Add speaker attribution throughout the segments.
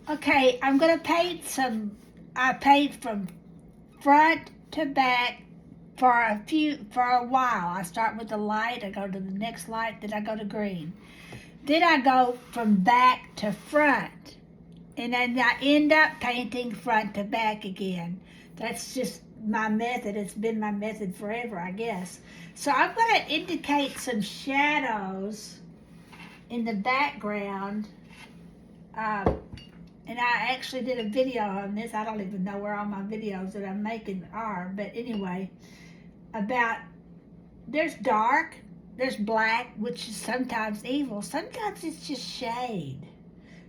Speaker 1: Okay, I'm gonna paint some. I paint from front to back for a while. I start with the light. I go to the next light. Then I go to green. Then I go from back to front, and then I end up painting front to back again. That's just my method. It's been my method forever, I guess. So I'm gonna indicate some shadows in the background. Um, and I actually did a video on this. I don't even know where all my videos that I'm making are, but anyway, about there's dark, there's black, which is sometimes evil. Sometimes it's just shade.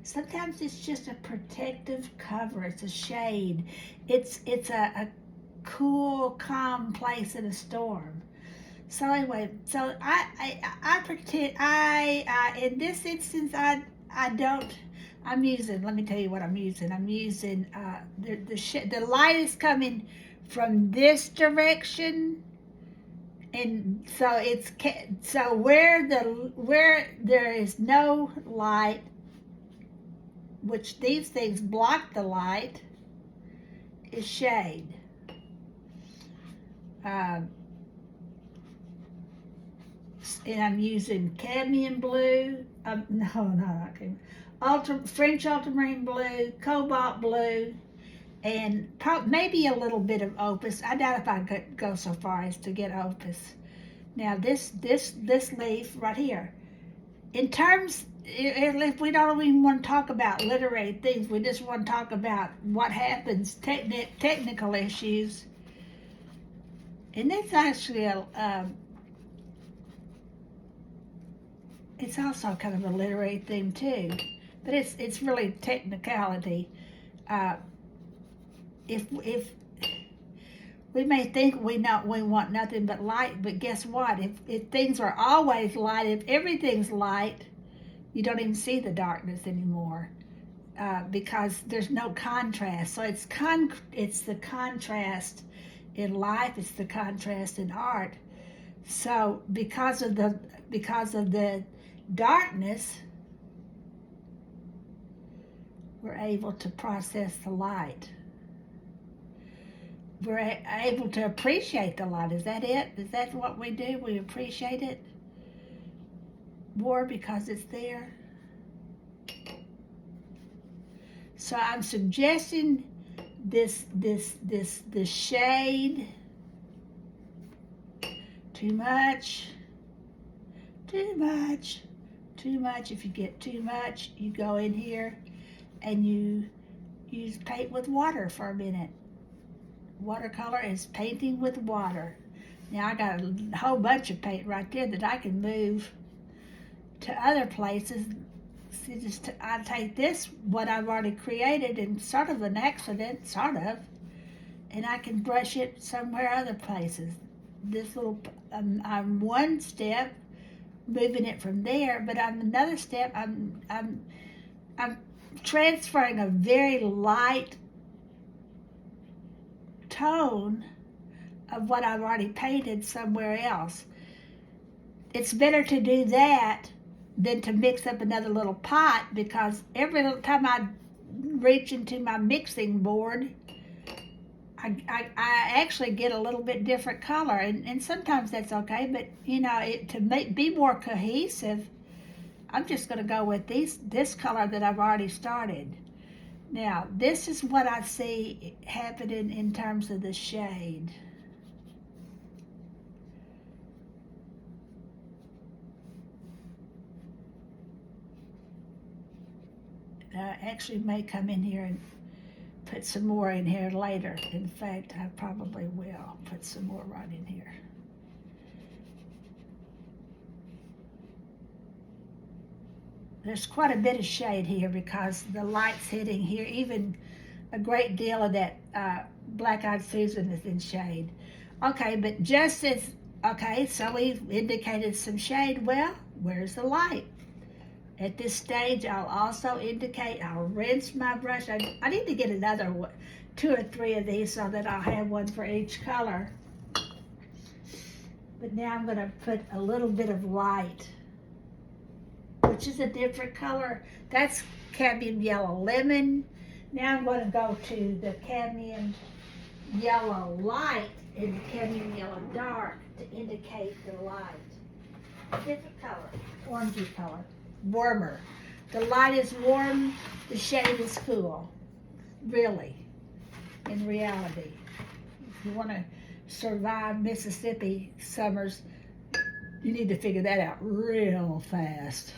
Speaker 1: Sometimes it's just a protective cover. It's a shade. It's a cool, calm place in a storm. So anyway, so I pretend in this instance I don't. I'm using. Let me tell you what I'm using. I'm using the light is coming from this direction, and so so where there is no light, which these things block the light, is shade. Um, and I'm using cadmium blue. No, not French ultramarine blue, cobalt blue, and maybe a little bit of opus. I doubt if I could go so far as to get opus. Now this leaf right here. In terms, if we don't even want to talk about literary things, we just want to talk about what happens, technical issues. And that's actually it's also kind of a literary theme too, but it's really technicality. Uh, if we may think we want nothing but light, but guess what? If things are always light, if everything's light, you don't even see the darkness anymore because there's no contrast. So it's the contrast in life. It's the contrast in art. So because of the darkness, we're able to process the light. We're able to appreciate the light. Is that it? Is that what we do? We appreciate it more because it's there. So I'm suggesting this shade. Too much. If you get too much, you go in here and you use paint with water for a minute. Watercolor is painting with water. Now I got a whole bunch of paint right there that I can move to other places. See, I take this, what I've already created, and sort of an accident, and I can brush it somewhere other places. This little, I'm one step moving it from there, but on another step, I'm transferring a very light tone of what I've already painted somewhere else. It's better to do that than to mix up another little pot, because every little time I reach into my mixing board, I actually get a little bit different color, and sometimes that's okay, but be more cohesive, I'm just going to go with this color that I've already started. Now, this is what I see happening in terms of the shade. I actually may come in here and put some more in here later. In fact, I probably will put some more right in here. There's quite a bit of shade here because the light's hitting here. Even a great deal of that Black-Eyed Susan is in shade. Okay, but so we've indicated some shade. Well, where's the light? At this stage, I'll also indicate, I'll rinse my brush. I need to get another 2 or 3 of these so that I'll have one for each color. But now I'm going to put a little bit of light, which is a different color. That's cadmium yellow lemon. Now I'm going to go to the cadmium yellow light and the cadmium yellow dark to indicate the light. Different color, orangey color, warmer. The light is warm, the shade is cool. Really, in reality. If you want to survive Mississippi summers, you need to figure that out real fast.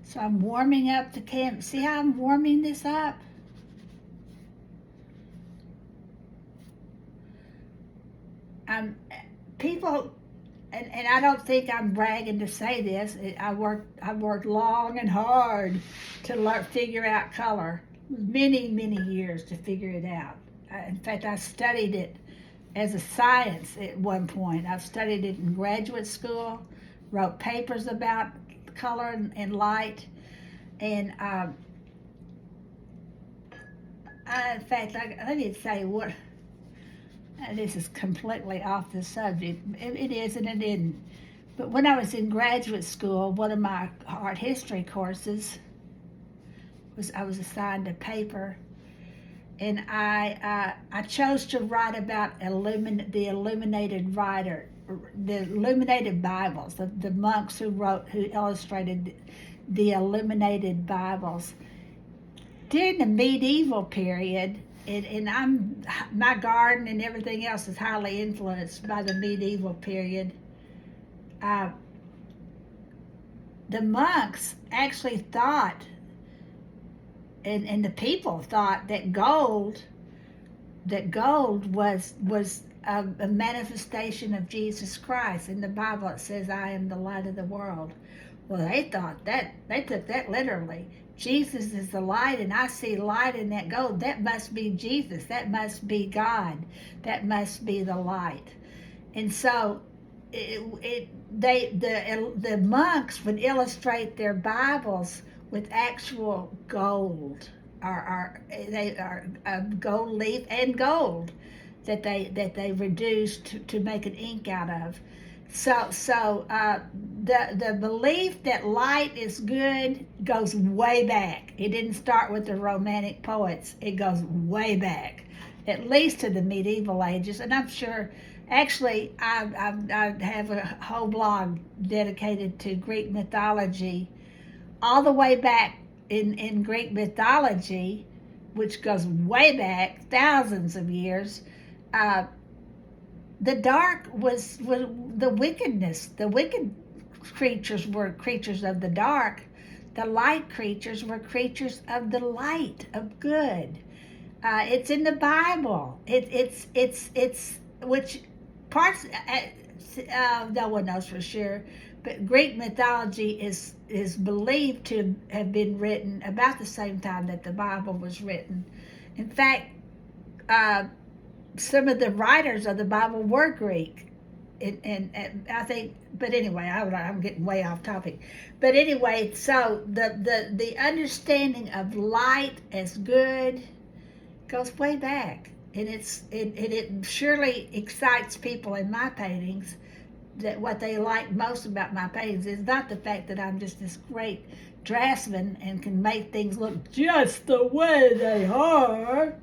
Speaker 1: So I'm warming up the camp. See how I'm warming this up? People, and I don't think I'm bragging to say this. I worked long and hard to figure out color. Many years to figure it out. In fact, I studied it as a science at one point. I've studied it in graduate school, wrote papers about color and light, and in fact, let me say what. This is completely off the subject. It is and it isn't. But when I was in graduate school, one of my art history courses I was assigned a paper, and I chose to write about the illuminated Bibles, the monks who illustrated the illuminated Bibles during the medieval period. And my garden and everything else is highly influenced by the medieval period. The monks actually thought, and the people thought that gold was a manifestation of Jesus Christ. In the Bible it says, "I am the light of the world." Well, they took that literally. Jesus is the light, and I see light in that gold. That must be Jesus. That must be God. That must be the light. And so, the monks would illustrate their Bibles with actual gold, or gold leaf and gold that they reduced to make an ink out of. So the belief that light is good goes way back. It didn't start with the Romantic poets. It goes way back, at least to the medieval ages. And I'm sure, actually, I have a whole blog dedicated to Greek mythology, all the way back in Greek mythology, which goes way back, thousands of years. The dark was the wickedness. The wicked creatures were creatures of the dark. The light creatures were creatures of the light, of good. It's in the Bible. It's which parts. No one knows for sure, but Greek mythology is believed to have been written about the same time that the Bible was written. In fact, some of the writers of the Bible were Greek, and I think. But anyway, I'm getting way off topic. But anyway, so the understanding of light as good goes way back, and it surely excites people in my paintings. That what they like most about my paintings is not the fact that I'm just this great draftsman and can make things look just the way they are.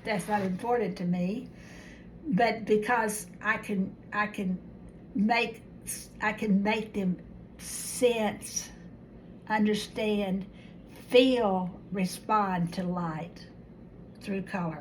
Speaker 1: That's not important to me, but because I can make them sense, understand, feel, respond to light through color.